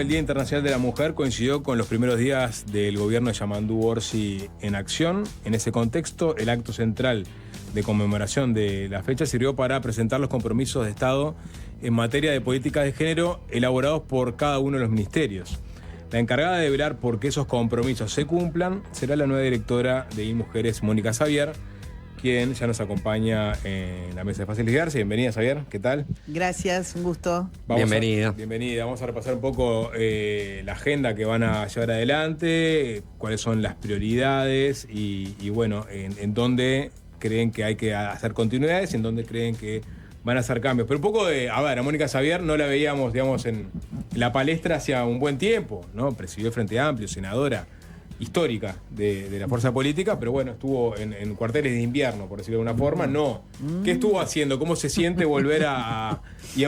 El Día Internacional de la Mujer coincidió con los primeros días del gobierno de Yamandu Orsi en acción. En ese contexto, el acto central de conmemoración de la fecha sirvió para presentar los compromisos de Estado en materia de políticas de género elaborados por cada uno de los ministerios. La encargada de velar por que esos compromisos se cumplan será la nueva directora de INMujeres, Mónica Xavier, quien ya nos acompaña en la mesa de Fácil Ligarse. Bienvenida, Xavier, ¿qué tal? Gracias, un gusto. Bienvenida. Bienvenida. Vamos a repasar un poco la agenda que van a llevar adelante, cuáles son las prioridades y bueno, en dónde creen que hay que hacer continuidades y en dónde creen que van a hacer cambios. Pero un poco a Mónica Xavier no la veíamos, digamos, en la palestra hacía un buen tiempo, ¿no? Presidió el Frente Amplio, senadora histórica de la fuerza política, pero bueno, estuvo en cuarteles de invierno, por decirlo de alguna forma. No. ¿Qué estuvo haciendo? ¿Cómo se siente volver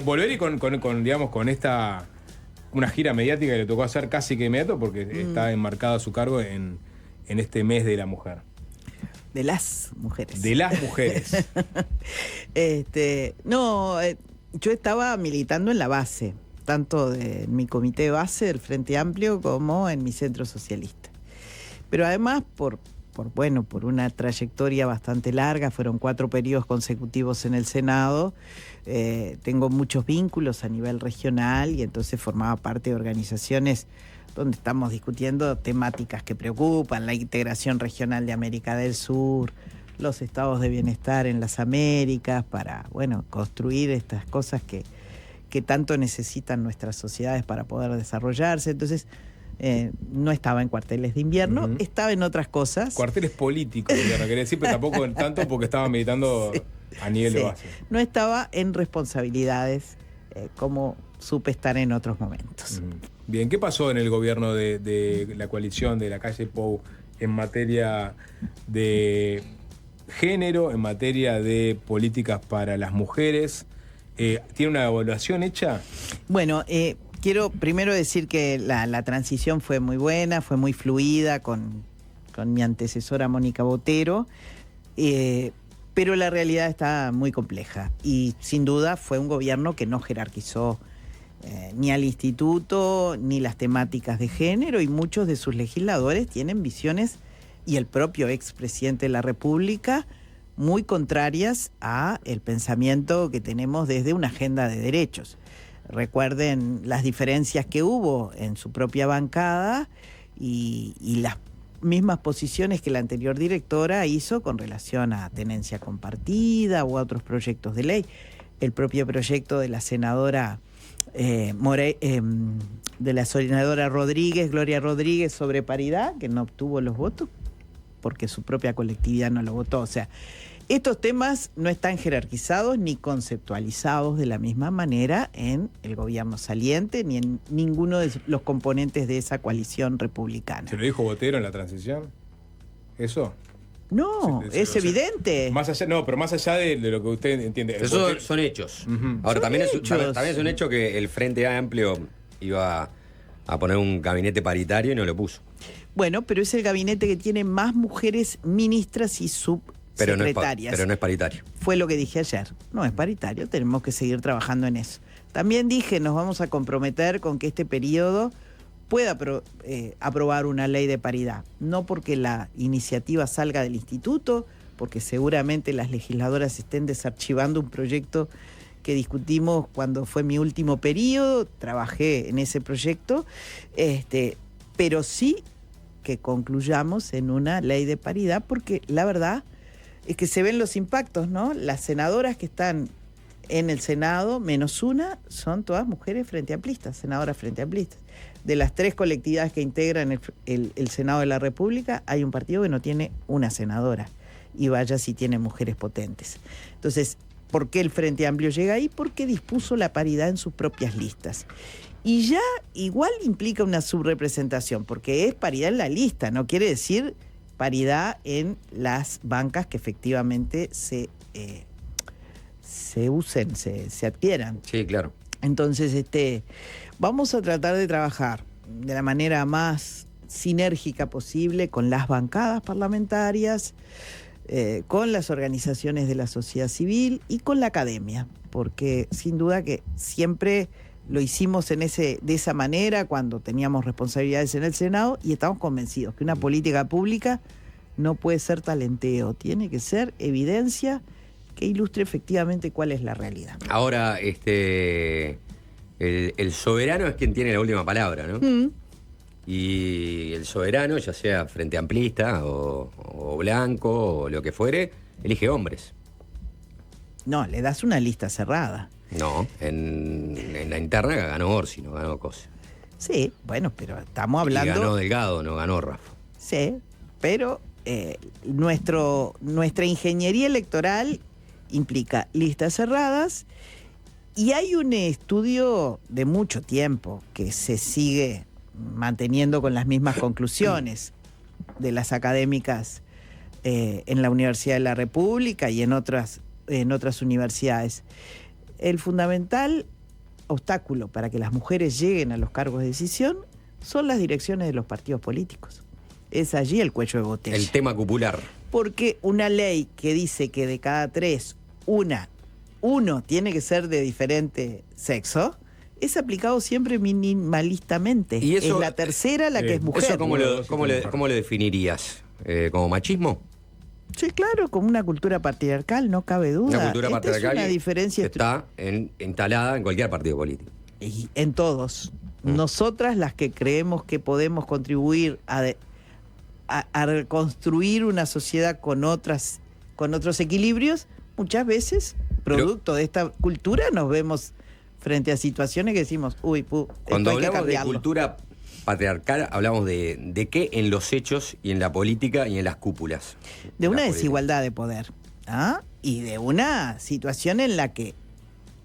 volver con esta una gira mediática que le tocó hacer casi que inmediato porque está enmarcada su cargo en este mes de la mujer? De las mujeres. De las mujeres. Yo estaba militando en la base, tanto en mi comité de base del Frente Amplio como en mi centro socialista. Pero además, por una trayectoria bastante larga, fueron 4 periodos consecutivos en el Senado, tengo muchos vínculos a nivel regional y entonces formaba parte de organizaciones donde estamos discutiendo temáticas que preocupan, la integración regional de América del Sur, los estados de bienestar en las Américas, para, construir estas cosas que tanto necesitan nuestras sociedades para poder desarrollarse. Entonces, no estaba en cuarteles de invierno, estaba en otras cosas. Cuarteles políticos, quería decir, pero tampoco tanto porque estaba militando a nivel de base. No estaba en responsabilidades como supe estar en otros momentos. Bien, ¿qué pasó en el gobierno de la coalición de la calle Pou en materia de género, en materia de políticas para las mujeres? ¿Tiene una evaluación hecha? Bueno, quiero primero decir que la transición fue muy buena, fue muy fluida con mi antecesora Mónica Botero, pero la realidad está muy compleja y sin duda fue un gobierno que no jerarquizó ni al instituto ni las temáticas de género, y muchos de sus legisladores tienen visiones, y el propio expresidente de la República, muy contrarias a el pensamiento que tenemos desde una agenda de derechos. Recuerden las diferencias que hubo en su propia bancada y las mismas posiciones que la anterior directora hizo con relación a tenencia compartida o a otros proyectos de ley. El propio proyecto de la senadora Rodríguez, Gloria Rodríguez, sobre paridad, que no obtuvo los votos porque su propia colectividad no lo votó. O sea, estos temas no están jerarquizados ni conceptualizados de la misma manera en el gobierno saliente ni en ninguno de los componentes de esa coalición republicana. ¿Se lo dijo Botero en la transición? ¿Eso? No, es evidente. Más allá, no, pero más allá de lo que usted entiende. Eso son hechos. Ahora, también es un hecho que el Frente Amplio iba a poner un gabinete paritario y no lo puso. Bueno, pero es el gabinete que tiene más mujeres ministras y subsecretarias. Pero no es paritario. Fue lo que dije ayer. No es paritario, tenemos que seguir trabajando en eso. También dije, nos vamos a comprometer con que este periodo pueda aprobar una ley de paridad. No porque la iniciativa salga del instituto, porque seguramente las legisladoras estén desarchivando un proyecto que discutimos cuando fue mi último periodo, trabajé en ese proyecto, pero sí que concluyamos en una ley de paridad, porque la verdad es que se ven los impactos, ¿no? Las senadoras que están en el Senado, menos una, son todas mujeres frente amplistas, senadoras frente amplistas. De las 3 colectividades que integran el Senado de la República, hay un partido que no tiene una senadora, y vaya si tiene mujeres potentes. Entonces, ¿por qué el Frente Amplio llega ahí? Porque dispuso la paridad en sus propias listas. Y ya igual implica una subrepresentación, porque es paridad en la lista, no quiere decir paridad en las bancas que efectivamente se usen, se adquieran. Sí, claro. Entonces, vamos a tratar de trabajar de la manera más sinérgica posible con las bancadas parlamentarias, con las organizaciones de la sociedad civil y con la academia, porque sin duda que siempre lo hicimos de esa manera cuando teníamos responsabilidades en el Senado y estamos convencidos que una política pública no puede ser talenteo, tiene que ser evidencia que ilustre efectivamente cuál es la realidad. Ahora, el soberano es quien tiene la última palabra, ¿no? Y el soberano, ya sea frente amplista o blanco o lo que fuere, elige hombres. No, le das una lista cerrada. No, en la interna ganó Orsi, no ganó Cosa. Sí, bueno, pero estamos hablando... Y ganó Delgado, no ganó Rafa. Sí, pero nuestra ingeniería electoral implica listas cerradas y hay un estudio de mucho tiempo que se sigue manteniendo con las mismas conclusiones de las académicas en la Universidad de la República y en otras universidades. El fundamental obstáculo para que las mujeres lleguen a los cargos de decisión son las direcciones de los partidos políticos. Es allí el cuello de botella. El tema cupular. Porque una ley que dice que de cada 3, uno tiene que ser de diferente sexo, es aplicado siempre minimalistamente. ¿Y eso, es la tercera la que es mujer. ¿Eso cómo lo definirías? ¿Como machismo? Sí, claro, como una cultura patriarcal, no cabe duda. Una cultura patriarcal es una diferencia está instalada en cualquier partido político. Y en todos. Nosotras las que creemos que podemos contribuir a reconstruir una sociedad con otros equilibrios, muchas veces, producto de esta cultura, nos vemos frente a situaciones que decimos, cuando hablamos de cultura patriarcal, hablamos de qué en los hechos y en la política y en las cúpulas. De una desigualdad de poder, ¿ah? Y de una situación en la que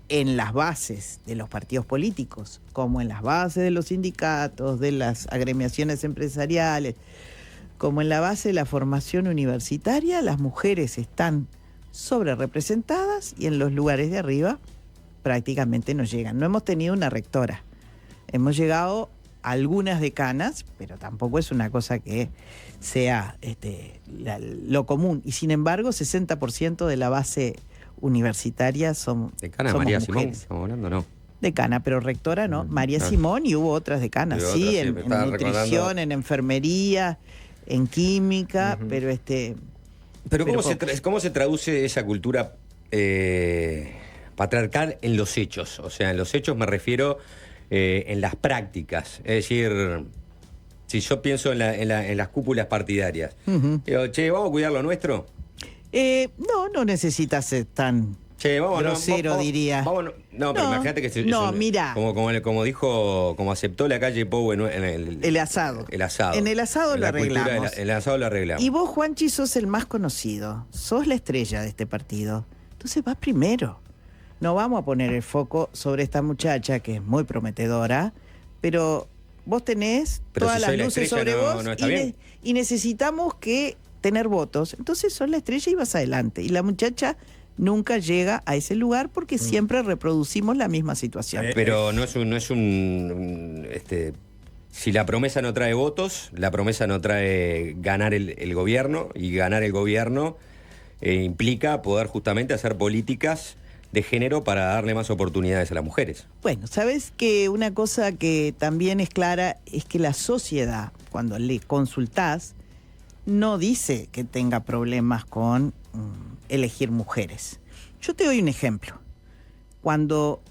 en las bases de los partidos políticos, como en las bases de los sindicatos, de las agremiaciones empresariales, como en la base de la formación universitaria, las mujeres están sobrerepresentadas y en los lugares de arriba prácticamente no llegan. No hemos tenido una rectora. Hemos llegado a algunas decanas, pero tampoco es una cosa que sea lo común. Y sin embargo, 60% de la base universitaria somos María mujeres. Simón, estamos hablando, ¿no? Decana, pero rectora no. María Simón, y hubo otras decanas, sí, en nutrición, en enfermería, en química, pero ¿cómo se traduce esa cultura patriarcal en los hechos? O sea, en los hechos me refiero en las prácticas. Es decir, si yo pienso en las cúpulas partidarias, digo, che, ¿vamos a cuidar lo nuestro? No necesitas ser tan grosero, diría. Pero imagínate que mira. Como aceptó la calle Pou en el asado. El asado. En el asado lo arreglamos. El asado lo arreglamos. Y vos, Juanchi, sos el más conocido. Sos la estrella de este partido. Entonces vas primero. No vamos a poner el foco sobre esta muchacha que es muy prometedora, pero vos tenés todas las luces sobre vos y necesitamos tener votos. Entonces sos la estrella y vas adelante. Y la muchacha nunca llega a ese lugar porque siempre reproducimos la misma situación. Pero no es un si la promesa no trae votos, la promesa no trae ganar el gobierno, y ganar el gobierno implica poder justamente hacer políticas de género para darle más oportunidades a las mujeres. Bueno, sabes que una cosa que también es clara es que la sociedad, cuando le consultás, no dice que tenga problemas con elegir mujeres. Yo te doy un ejemplo. Cuando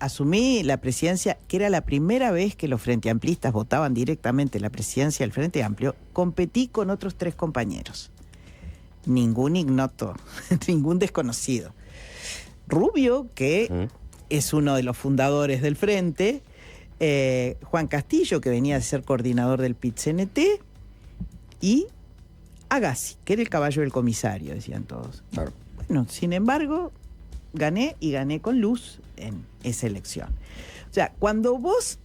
asumí la presidencia, que era la primera vez que los Frente Amplistas votaban directamente la presidencia del Frente Amplio, competí con otros 3 compañeros. Ningún ignoto, ningún desconocido. Rubio, que es uno de los fundadores del Frente, Juan Castillo, que venía de ser coordinador del PIT-CNT, y Agassi, que era el caballo del comisario, decían todos. Claro. Bueno, sin embargo, gané con luz en esa elección. O sea, cuando vos,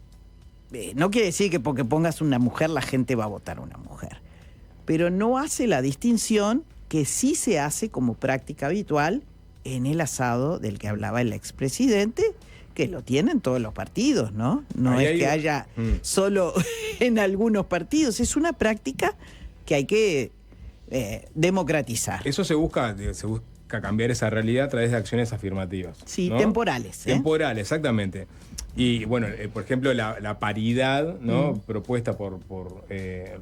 no quiere decir que porque pongas una mujer la gente va a votar a una mujer, pero no hace la distinción que sí se hace como práctica habitual en el asado del que hablaba el expresidente, que lo tienen todos los partidos, ¿no? No es que haya solo en algunos partidos, es una práctica que hay que democratizar. Eso se busca cambiar esa realidad a través de acciones afirmativas. Sí, ¿no? temporales. Temporales, exactamente. Y bueno, por ejemplo, la paridad, ¿no? Propuesta por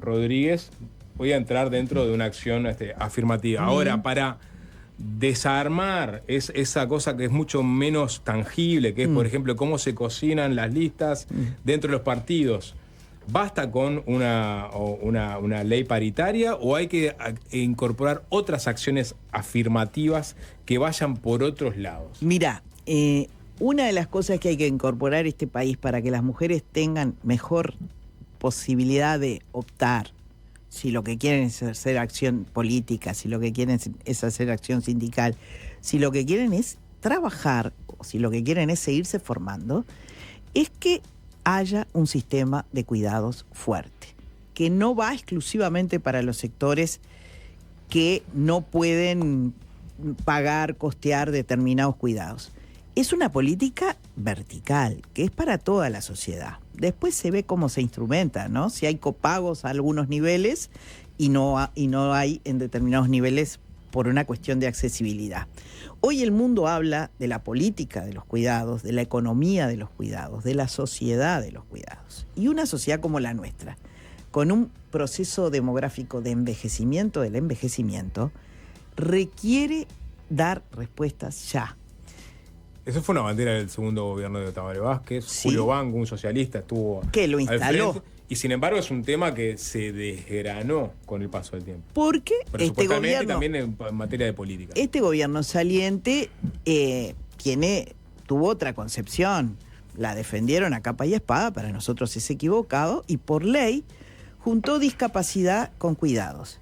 Rodríguez, podía entrar dentro de una acción afirmativa. Ahora, para desarmar esa cosa que es mucho menos tangible, que es, por ejemplo, cómo se cocinan las listas dentro de los partidos, ¿basta con una ley paritaria o hay que incorporar otras acciones afirmativas que vayan por otros lados? Mira, una de las cosas que hay que incorporar a este país para que las mujeres tengan mejor posibilidad de optar, si lo que quieren es hacer acción política, si lo que quieren es hacer acción sindical, si lo que quieren es trabajar, o si lo que quieren es seguirse formando, es que haya un sistema de cuidados fuerte, que no va exclusivamente para los sectores que no pueden pagar, costear determinados cuidados. Es una política vertical, que es para toda la sociedad. Después se ve cómo se instrumenta, ¿no? Si hay copagos a algunos niveles y no hay en determinados niveles por una cuestión de accesibilidad. Hoy el mundo habla de la política de los cuidados, de la economía de los cuidados, de la sociedad de los cuidados. Y una sociedad como la nuestra, con un proceso demográfico de envejecimiento del envejecimiento, requiere dar respuestas ya. Eso fue una bandera del segundo gobierno de Tabaré Vázquez. Sí. Julio Banco, un socialista, estuvo que lo instaló. frente, y sin embargo es un tema que se desgranó con el paso del tiempo. Porque este gobierno, y también en materia de política. Este gobierno saliente tuvo otra concepción. La defendieron a capa y espada, para nosotros es equivocado, y por ley juntó discapacidad con cuidados.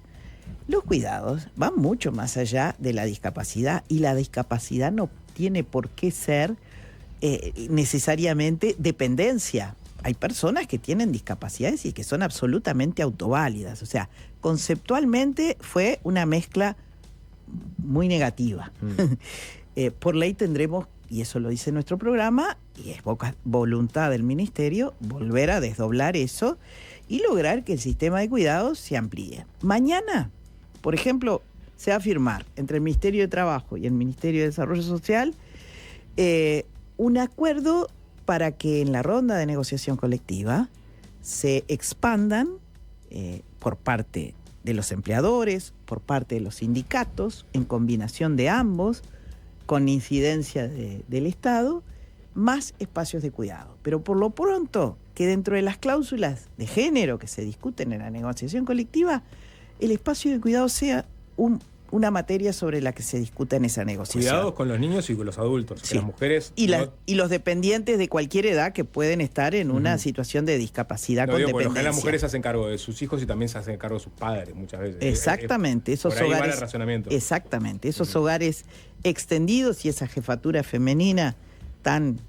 Los cuidados van mucho más allá de la discapacidad, y la discapacidad no tiene por qué ser necesariamente dependencia. Hay personas que tienen discapacidades y que son absolutamente autoválidas. O sea, conceptualmente fue una mezcla muy negativa. Por ley tendremos, y eso lo dice nuestro programa, y es voluntad del Ministerio, volver a desdoblar eso y lograr que el sistema de cuidados se amplíe. Mañana, por ejemplo, se va a firmar entre el Ministerio de Trabajo y el Ministerio de Desarrollo Social un acuerdo para que en la ronda de negociación colectiva se expandan por parte de los empleadores, por parte de los sindicatos, en combinación de ambos, con incidencia del Estado, más espacios de cuidado. Pero por lo pronto, que dentro de las cláusulas de género que se discuten en la negociación colectiva, el espacio de cuidado sea una materia sobre la que se discuta en esa negociación. Cuidados con los niños y con los adultos. Sí. Las mujeres... Y los dependientes de cualquier edad que pueden estar en una situación de discapacidad con dependencia. Porque las mujeres se hacen cargo de sus hijos y también se hacen cargo de sus padres muchas veces. Exactamente. Esos por ahí hogares, va el razonamiento. Exactamente. Esos hogares extendidos y esa jefatura femenina tan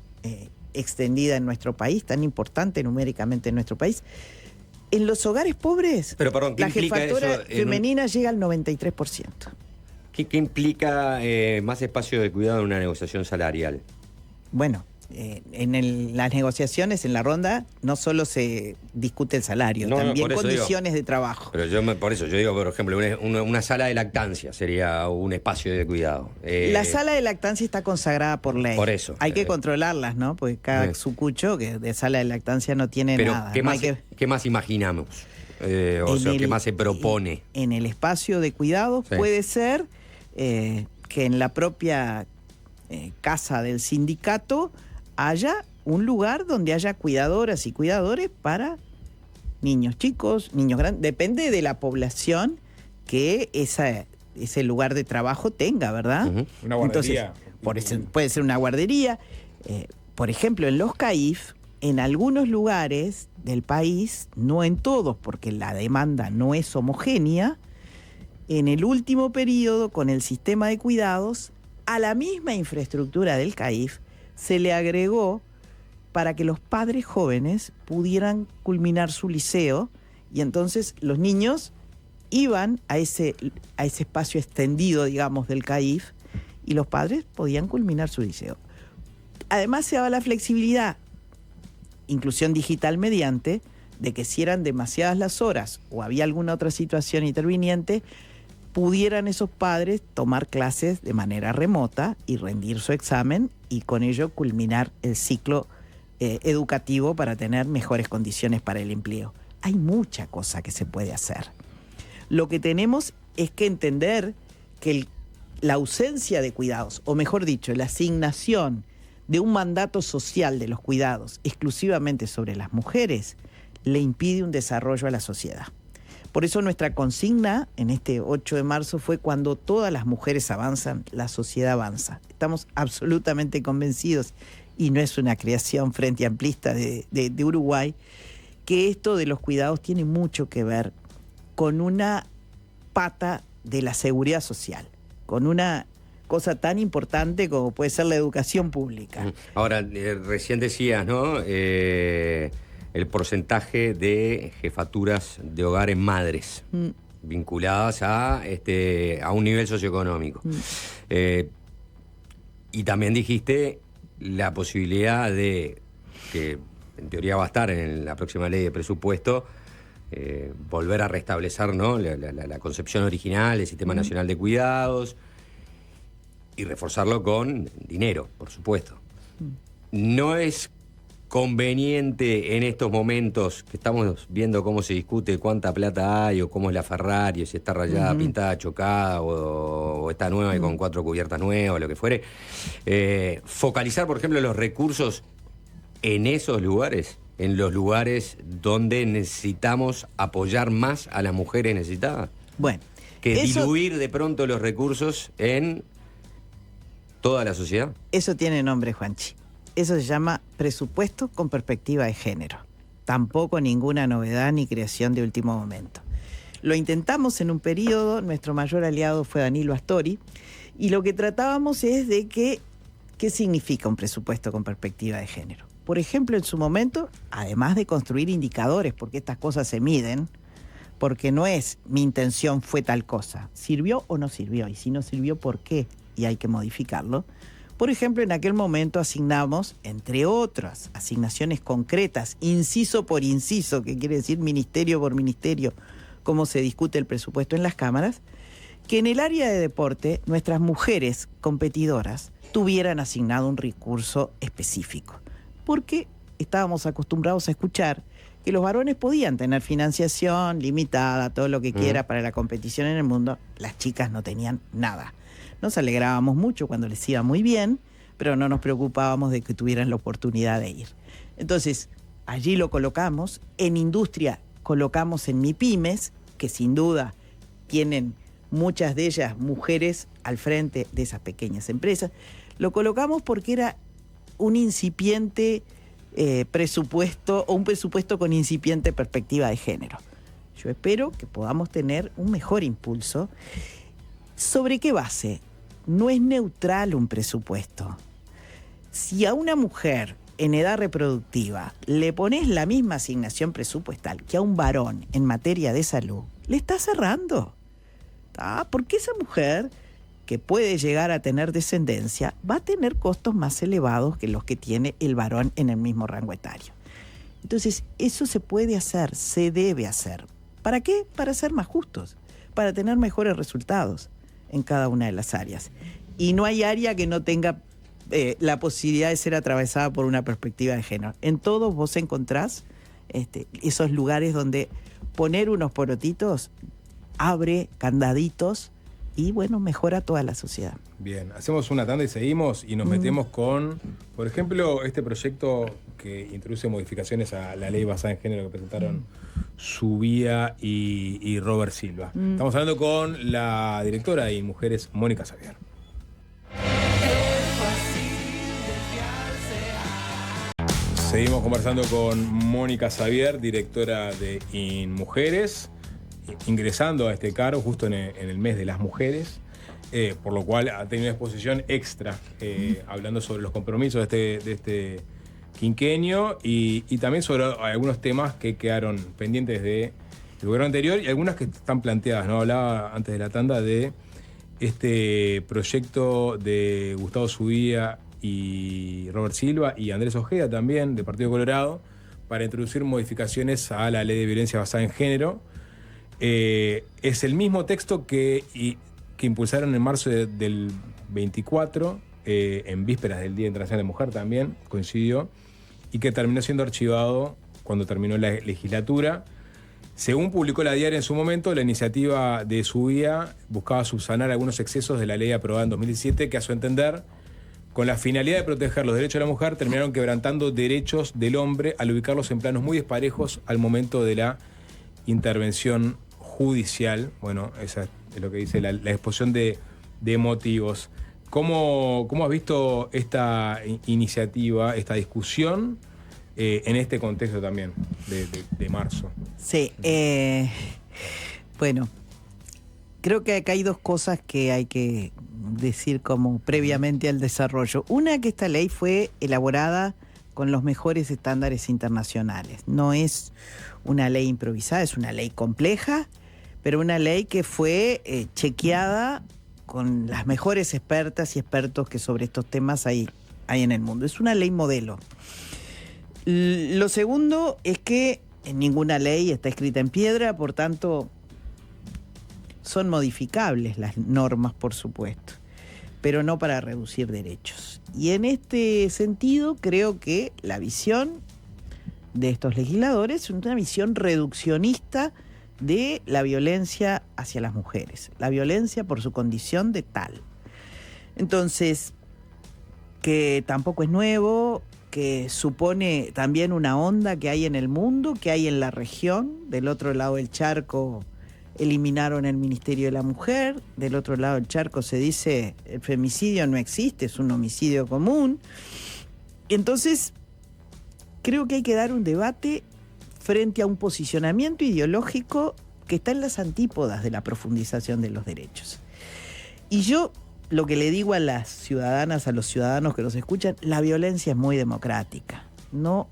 extendida en nuestro país, tan importante numéricamente en nuestro país. En los hogares pobres, pero, perdón, la jefatura femenina llega al 93%. ¿Qué implica más espacio de cuidado en una negociación salarial? Bueno, en las negociaciones, en la ronda, no solo se discute el salario, también condiciones de trabajo. Pero por eso yo digo, por ejemplo, una sala de lactancia sería un espacio de cuidado. La sala de lactancia está consagrada por ley. Por eso. Hay que controlarlas, ¿no? Porque cada sucucho que de sala de lactancia no tiene nada. ¿Qué más imaginamos? ¿Qué más se propone? En el espacio de cuidado puede ser que en la propia casa del sindicato haya un lugar donde haya cuidadoras y cuidadores para niños chicos, niños grandes. Depende de la población que ese lugar de trabajo tenga, ¿verdad? Una guardería. Entonces, puede ser una guardería. Por ejemplo, en los CAIF, en algunos lugares del país, no en todos, porque la demanda no es homogénea, en el último periodo, con el sistema de cuidados, a la misma infraestructura del CAIF, se le agregó para que los padres jóvenes pudieran culminar su liceo y entonces los niños iban a ese espacio extendido, digamos, del CAIF y los padres podían culminar su liceo. Además se daba la flexibilidad, inclusión digital mediante, de que si eran demasiadas las horas o había alguna otra situación interviniente, pudieran esos padres tomar clases de manera remota y rendir su examen y con ello culminar el ciclo educativo para tener mejores condiciones para el empleo. Hay mucha cosa que se puede hacer. Lo que tenemos es que entender que la ausencia de cuidados, o mejor dicho, la asignación de un mandato social de los cuidados exclusivamente sobre las mujeres, le impide un desarrollo a la sociedad. Por eso nuestra consigna en este 8 de marzo fue: cuando todas las mujeres avanzan, la sociedad avanza. Estamos absolutamente convencidos, y no es una creación frente amplista de Uruguay, que esto de los cuidados tiene mucho que ver con una pata de la seguridad social, con una cosa tan importante como puede ser la educación pública. Ahora, recién decías, ¿no? El porcentaje de jefaturas de hogares madres vinculadas a un nivel socioeconómico. Y también dijiste la posibilidad de, que en teoría va a estar en la próxima ley de presupuesto, volver a restablecer, ¿no?, la concepción original del Sistema Nacional de Cuidados y reforzarlo con dinero, por supuesto. No es conveniente en estos momentos que estamos viendo cómo se discute cuánta plata hay o cómo es la Ferrari, si está rayada, pintada, chocada o está nueva y con 4 cubiertas nuevas, lo que fuere, focalizar, por ejemplo, los recursos en esos lugares, en los lugares donde necesitamos apoyar más a las mujeres necesitadas. Bueno, que diluir de pronto los recursos en toda la sociedad. Eso tiene nombre, Juanchi. Eso se llama presupuesto con perspectiva de género. Tampoco ninguna novedad ni creación de último momento. Lo intentamos en un periodo, nuestro mayor aliado fue Danilo Astori, y lo que tratábamos es de qué significa un presupuesto con perspectiva de género. Por ejemplo, en su momento, además de construir indicadores, porque estas cosas se miden, porque no es mi intención fue tal cosa, ¿sirvió o no sirvió? Y si no sirvió, ¿por qué? Y hay que modificarlo. Por ejemplo, en aquel momento asignamos, entre otras asignaciones concretas, inciso por inciso, que quiere decir ministerio por ministerio, cómo se discute el presupuesto en las cámaras, que en el área de deporte nuestras mujeres competidoras tuvieran asignado un recurso específico. Porque estábamos acostumbrados a escuchar que los varones podían tener financiación limitada, todo lo que quiera para la competición en el mundo, las chicas no tenían nada. Nos alegrábamos mucho cuando les iba muy bien, pero no nos preocupábamos de que tuvieran la oportunidad de ir. Entonces, allí lo colocamos. En industria colocamos en MIPYMES, que sin duda tienen muchas de ellas mujeres al frente de esas pequeñas empresas. Lo colocamos porque era un incipiente presupuesto, o un presupuesto con incipiente perspectiva de género. Yo espero que podamos tener un mejor impulso. ¿Sobre qué base? No es neutral un presupuesto. Si a una mujer en edad reproductiva le pones la misma asignación presupuestal que a un varón en materia de salud, le estás cerrando. Porque esa mujer que puede llegar a tener descendencia va a tener costos más elevados que los que tiene el varón en el mismo rango etario. Entonces, eso se puede hacer, se debe hacer. ¿Para qué? Para ser más justos, para tener mejores resultados en cada una de las áreas. Y no hay área que no tenga la posibilidad de ser atravesada por una perspectiva de género. En todos vos encontrás esos lugares donde poner unos porotitos abre candaditos y, bueno, mejora toda la sociedad. Bien, hacemos una tanda y seguimos y nos metemos con, por ejemplo, este proyecto que introduce modificaciones a la ley basada en género que presentaron Subía y Robert Silva. Estamos hablando con la directora de Mujeres, Mónica Xavier. Seguimos conversando con Mónica Xavier, directora de InMujeres, ingresando a este cargo justo en el mes de las mujeres, por lo cual ha tenido una exposición extra hablando sobre los compromisos de este quinquenio y también sobre algunos temas que quedaron pendientes del gobierno anterior y algunas que están planteadas, ¿no? Hablaba antes de la tanda de este proyecto de Gustavo Subía y Robert Silva y Andrés Ojeda también, del Partido Colorado, para introducir modificaciones a la ley de violencia basada en género. Es el mismo texto que impulsaron en marzo del 24, en vísperas del Día Internacional de la Mujer también, coincidió, y que terminó siendo archivado cuando terminó la legislatura. Según publicó La Diaria en su momento, la iniciativa de Subía buscaba subsanar algunos excesos de la ley aprobada en 2017 que, a su entender, con la finalidad de proteger los derechos de la mujer, terminaron quebrantando derechos del hombre al ubicarlos en planos muy disparejos al momento de la intervención judicial. Bueno, esa es lo que dice la exposición de motivos. ¿Cómo has visto esta iniciativa, esta discusión en este contexto también de marzo? Sí, bueno, creo que acá hay dos cosas que hay que decir como previamente al desarrollo. Una, que esta ley fue elaborada con los mejores estándares internacionales. No es una ley improvisada, es una ley compleja, pero una ley que fue chequeada con las mejores expertas y expertos que sobre estos temas hay en el mundo. Es una ley modelo. Lo segundo es que ninguna ley está escrita en piedra, por tanto, son modificables las normas, por supuesto, pero no para reducir derechos. Y en este sentido, creo que la visión de estos legisladores es una visión reduccionista de la violencia hacia las mujeres, la violencia por su condición de tal. Entonces, que tampoco es nuevo, que supone también una onda que hay en el mundo, que hay en la región. Del otro lado del charco eliminaron el Ministerio de la Mujer, del otro lado del charco se dice el femicidio no existe, es un homicidio común. Entonces, creo que hay que dar un debate frente a un posicionamiento ideológico que está en las antípodas de la profundización de los derechos. Y yo lo que le digo a las ciudadanas, a los ciudadanos que nos escuchan, la violencia es muy democrática. No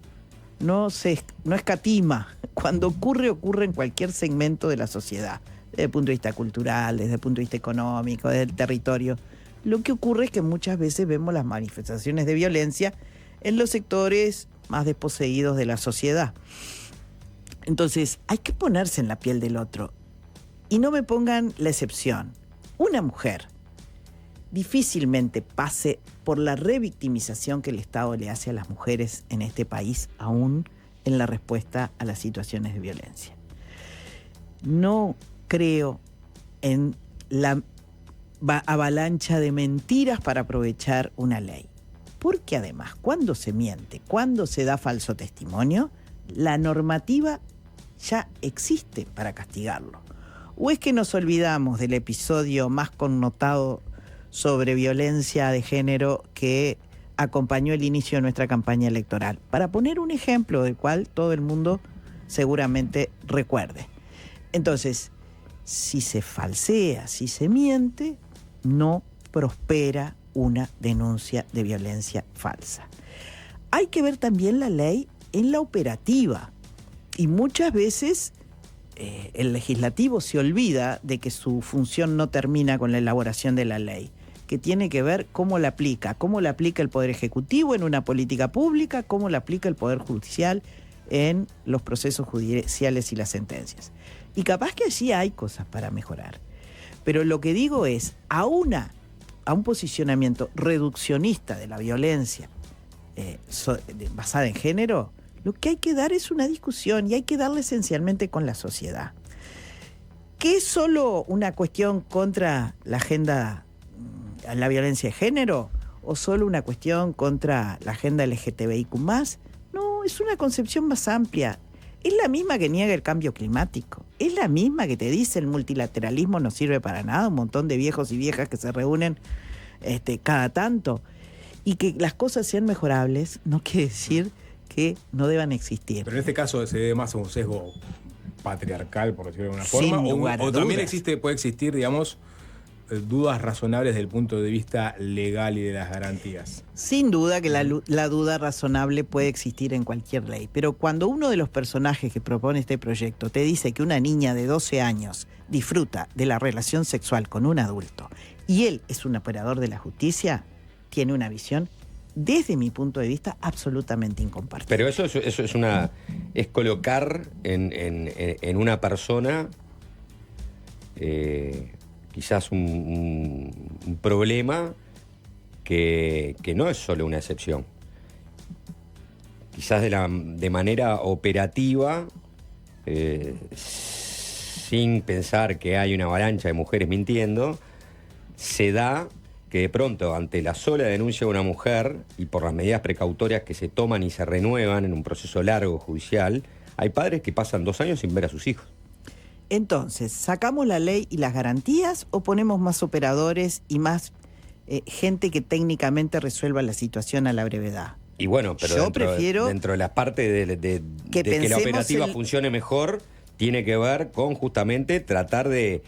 escatima. Cuando ocurre en cualquier segmento de la sociedad, desde el punto de vista cultural, desde el punto de vista económico, desde el territorio. Lo que ocurre es que muchas veces vemos las manifestaciones de violencia en los sectores más desposeídos de la sociedad. Entonces, hay que ponerse en la piel del otro. Y no me pongan la excepción. Una mujer difícilmente pase por la revictimización que el Estado le hace a las mujeres en este país, aún en la respuesta a las situaciones de violencia. No creo en la avalancha de mentiras para aprovechar una ley. Porque además, cuando se miente, cuando se da falso testimonio, la normativa ya existe para castigarlo. ¿O es que nos olvidamos del episodio más connotado sobre violencia de género que acompañó el inicio de nuestra campaña electoral? Para poner un ejemplo del cual todo el mundo seguramente recuerde. Entonces, si se falsea, si se miente, no prospera una denuncia de violencia falsa. Hay que ver también la ley en la operativa. Y muchas veces el legislativo se olvida de que su función no termina con la elaboración de la ley, que tiene que ver cómo la aplica el Poder Ejecutivo en una política pública, cómo la aplica el Poder Judicial en los procesos judiciales y las sentencias. Y capaz que allí hay cosas para mejorar. Pero lo que digo es, a un posicionamiento reduccionista de la violencia basada en género, lo que hay que dar es una discusión y hay que darla esencialmente con la sociedad. ¿Qué es solo una cuestión contra la agenda, la violencia de género? ¿O solo una cuestión contra la agenda LGTBIQ+? No, es una concepción más amplia. Es la misma que niega el cambio climático. Es la misma que te dice el multilateralismo no sirve para nada, un montón de viejos y viejas que se reúnen cada tanto. Y que las cosas sean mejorables no quiere decir que no deban existir. Pero en este caso se debe más a un sesgo patriarcal, por decirlo de alguna forma, o también puede existir, digamos, dudas razonables desde el punto de vista legal y de las garantías. Sin duda que la duda razonable puede existir en cualquier ley, pero cuando uno de los personajes que propone este proyecto te dice que una niña de 12 años disfruta de la relación sexual con un adulto y él es un operador de la justicia, tiene una visión, desde mi punto de vista, absolutamente incompartible. Pero eso es colocar en una persona quizás un problema que no es solo una excepción. Quizás de manera operativa, sin pensar que hay una avalancha de mujeres mintiendo, se da que de pronto, ante la sola denuncia de una mujer y por las medidas precautorias que se toman y se renuevan en un proceso largo judicial, hay padres que pasan 2 años sin ver a sus hijos. Entonces, ¿sacamos la ley y las garantías o ponemos más operadores y más gente que técnicamente resuelva la situación a la brevedad? Y bueno, pero yo prefiero dentro de las partes de que la operativa funcione mejor, tiene que ver con justamente tratar de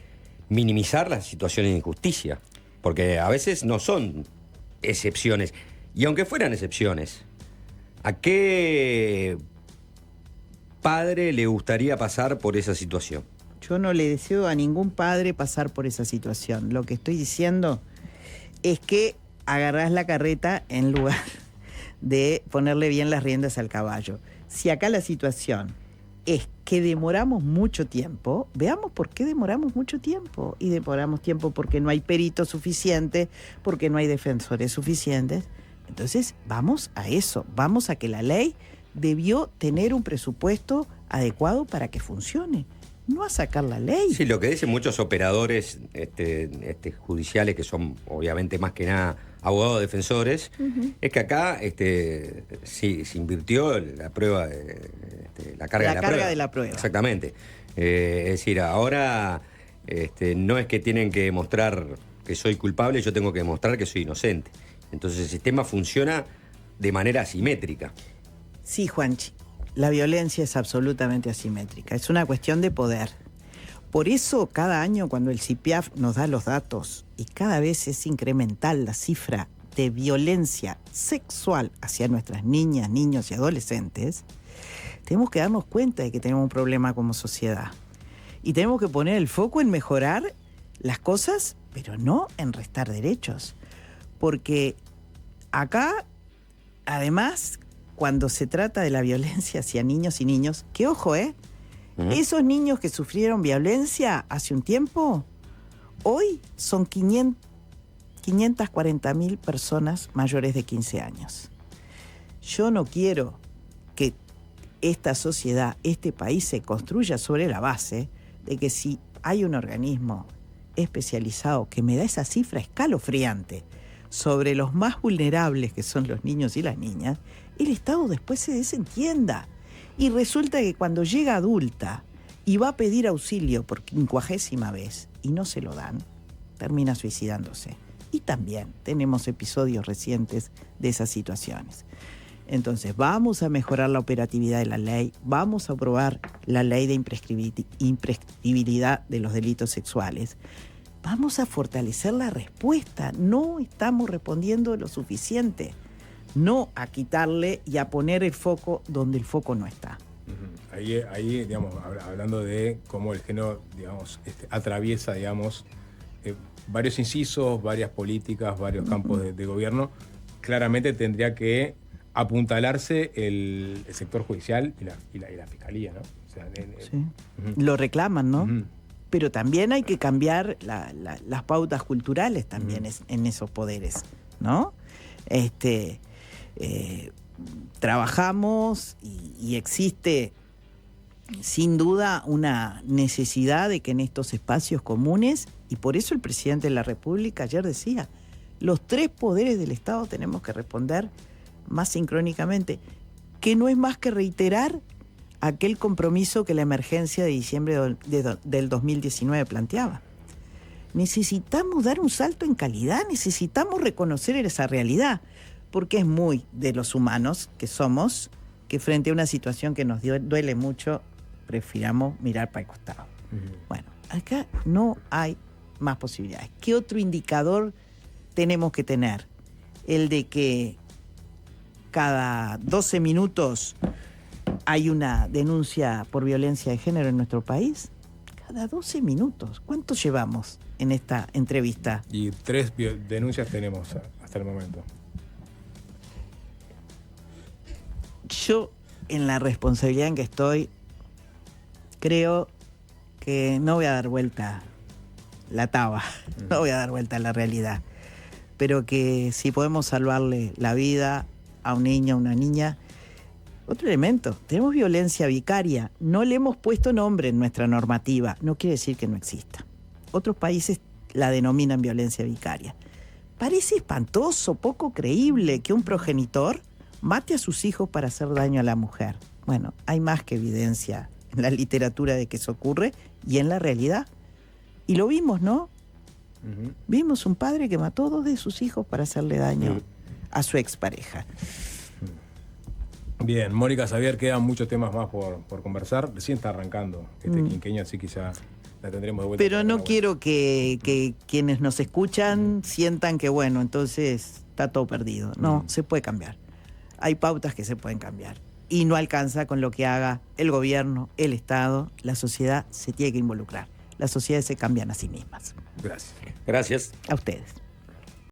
minimizar las situaciones de injusticia. Porque a veces no son excepciones. Y aunque fueran excepciones, ¿a qué padre le gustaría pasar por esa situación? Yo no le deseo a ningún padre pasar por esa situación. Lo que estoy diciendo es que agarrás la carreta en lugar de ponerle bien las riendas al caballo. Si acá la situación es que demoramos mucho tiempo, veamos por qué demoramos mucho tiempo. Y demoramos tiempo porque no hay peritos suficientes, porque no hay defensores suficientes. Entonces, vamos a eso, vamos a que la ley debió tener un presupuesto adecuado para que funcione, no a sacar la ley. Sí, lo que dicen muchos operadores judiciales, que son obviamente más que nada abogados defensores, es que acá sí, se invirtió la prueba, la carga de la prueba. Exactamente. Es decir, ahora no es que tienen que demostrar que soy culpable, yo tengo que demostrar que soy inocente. Entonces el sistema funciona de manera asimétrica. Sí, Juanchi, la violencia es absolutamente asimétrica, es una cuestión de poder. Por eso cada año cuando el CIPIAF nos da los datos y cada vez es incremental la cifra de violencia sexual hacia nuestras niñas, niños y adolescentes, tenemos que darnos cuenta de que tenemos un problema como sociedad. Y tenemos que poner el foco en mejorar las cosas, pero no en restar derechos. Porque acá, además, cuando se trata de la violencia hacia niños y niños, que ojo, esos niños que sufrieron violencia hace un tiempo, hoy son 540.000 personas mayores de 15 años. Yo no quiero que esta sociedad, este país se construya sobre la base de que si hay un organismo especializado que me da esa cifra escalofriante sobre los más vulnerables que son los niños y las niñas, el Estado después se desentienda. Y resulta que cuando llega adulta y va a pedir auxilio por 50ª vez y no se lo dan, termina suicidándose. Y también tenemos episodios recientes de esas situaciones. Entonces, vamos a mejorar la operatividad de la ley, vamos a aprobar la ley de imprescriptibilidad de los delitos sexuales. Vamos a fortalecer la respuesta, no estamos respondiendo lo suficiente. No a quitarle y a poner el foco donde el foco no está. Ahí digamos, hablando de cómo el género, digamos, atraviesa, digamos, varios incisos, varias políticas, varios campos de gobierno, claramente tendría que apuntalarse el sector judicial y la fiscalía, ¿no? O sea, sí. Lo reclaman, ¿no? Pero también hay que cambiar las pautas culturales también en esos poderes, ¿no? Trabajamos y existe sin duda una necesidad de que en estos espacios comunes, y por eso el presidente de la República ayer decía, los 3 poderes del Estado tenemos que responder más sincrónicamente, que no es más que reiterar aquel compromiso que la emergencia de diciembre del 2019 planteaba. Necesitamos dar un salto en calidad, necesitamos reconocer esa realidad, porque es muy de los humanos que somos, que frente a una situación que nos duele mucho, prefiramos mirar para el costado. Bueno, acá no hay más posibilidades. ¿Qué otro indicador tenemos que tener? El de que cada 12 minutos hay una denuncia por violencia de género en nuestro país. Cada 12 minutos. ¿Cuánto llevamos en esta entrevista? Y 3 denuncias tenemos hasta el momento. Yo, en la responsabilidad en que estoy, creo que no voy a dar vuelta la taba, no voy a dar vuelta a la realidad. Pero que si podemos salvarle la vida a un niño, a una niña. Otro elemento, tenemos violencia vicaria, no le hemos puesto nombre en nuestra normativa, no quiere decir que no exista. Otros países la denominan violencia vicaria. Parece espantoso, poco creíble que un progenitor mate a sus hijos para hacer daño a la mujer. Bueno, hay más que evidencia en la literatura de que eso ocurre y en la realidad. Y lo vimos, ¿no? Vimos un padre que mató a 2 de sus hijos para hacerle daño a su expareja. Bien, Mónica Xavier, quedan muchos temas más por conversar. Recién está arrancando este quinquenio, así que ya la tendremos de vuelta. Pero no quiero que quienes nos escuchan sientan que, bueno, entonces está todo perdido. No, se puede cambiar. Hay pautas que se pueden cambiar. Y no alcanza con lo que haga el gobierno, el Estado, la sociedad se tiene que involucrar. Las sociedades se cambian a sí mismas. Gracias. Gracias. A ustedes.